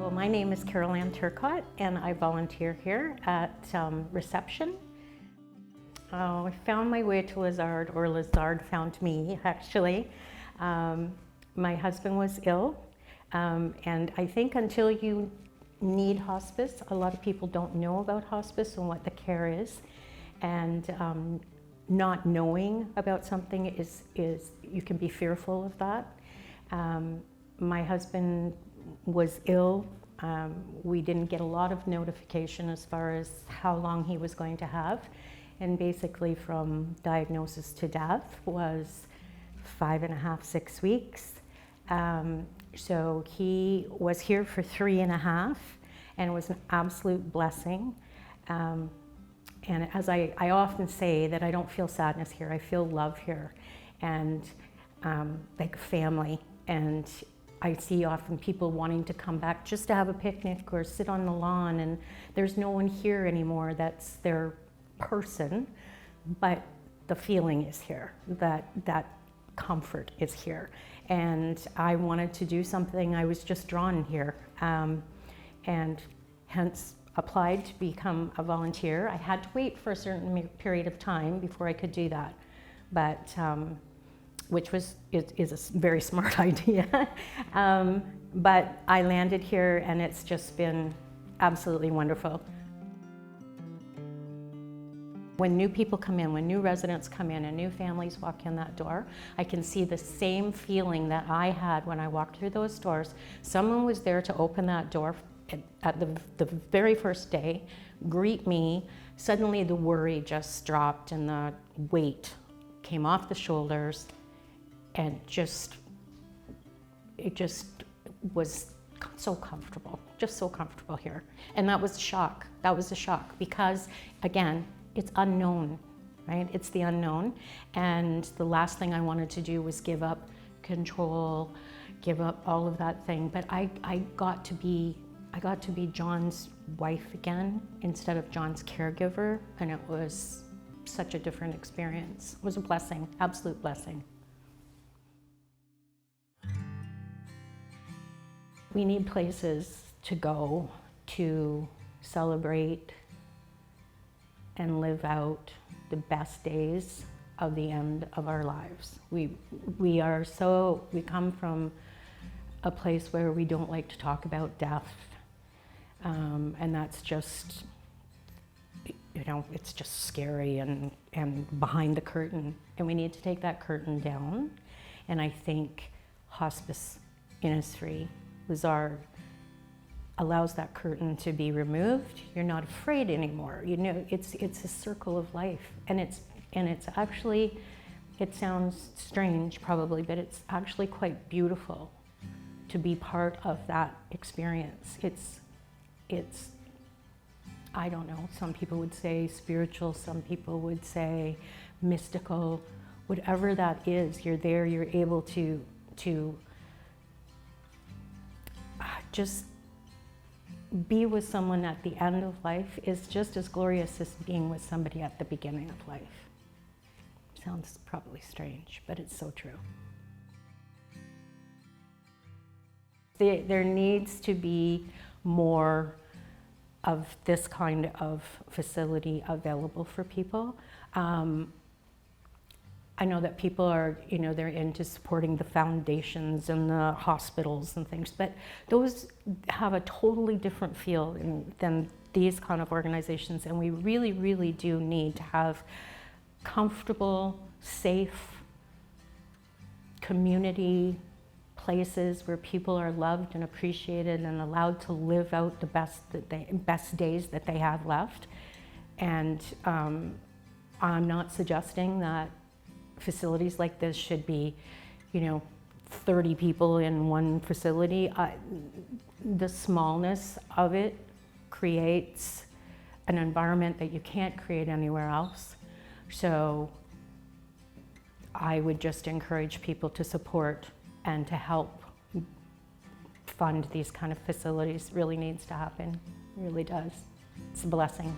So my name is Turcotte, and I volunteer here at reception. I found my way to Lisaard, or Lisaard found me, actually. My husband was ill, and I think until you need hospice, a lot of people don't know about hospice and what the care is. And not knowing about something is you can be fearful of that. My husband was ill. We didn't get a lot of notification as far as how long he was going to have. And basically from diagnosis to death was 5.5, 6 weeks. So he was here for 3.5, and it was an absolute blessing. And as I often say, that I don't feel sadness here, I feel love here, and like family. And I see often people wanting to come back just to have a picnic or sit on the lawn, and there's no one here anymore that's their person, but the feeling is here, that comfort is here. And I wanted to do something, I was just drawn here, and hence applied to become a volunteer. I had to wait for a certain period of time before I could do that, but which is a very smart idea. But I landed here, and it's just been absolutely wonderful. When new people come in, when new residents come in and new families walk in that door, I can see the same feeling that I had when I walked through those doors. Someone was there to open that door at the very first day, greet me. Suddenly the worry just dropped and the weight came off the shoulders, and it just was so comfortable, just so comfortable here. And that was a shock. That was a shock because, again, it's unknown, right? It's the unknown. And the last thing I wanted to do was give up control, give up all of that thing. But I got to be John's wife again instead of John's caregiver. And it was such a different experience. It was a blessing, absolute blessing. We need places to go to celebrate and live out the best days of the end of our lives. We come from a place where we don't like to talk about death, and that's just, it's just scary and behind the curtain, and we need to take that curtain down. And I think Hospice Innisfree, Lisaard, allows that curtain to be removed. You're not afraid anymore. It's a circle of life, and it's actually, it sounds strange probably, but it's actually quite beautiful to be part of that experience. It's I don't know, some people would say spiritual, some people would say mystical, whatever that is, you're there, you're able to just be with someone at the end of life is just as glorious as being with somebody at the beginning of life. Sounds probably strange, but it's so true. There needs to be more of this kind of facility available for people. I know that people are, they're into supporting the foundations and the hospitals and things, but those have a totally different feel than these kind of organizations. And we really, really do need to have comfortable, safe community places where people are loved and appreciated and allowed to live out the best days that they have left. And I'm not suggesting that facilities like this should be, 30 people in one facility. The smallness of it creates an environment that you can't create anywhere else. So I would just encourage people to support and to help fund these kind of facilities. It really needs to happen, it really does. It's a blessing.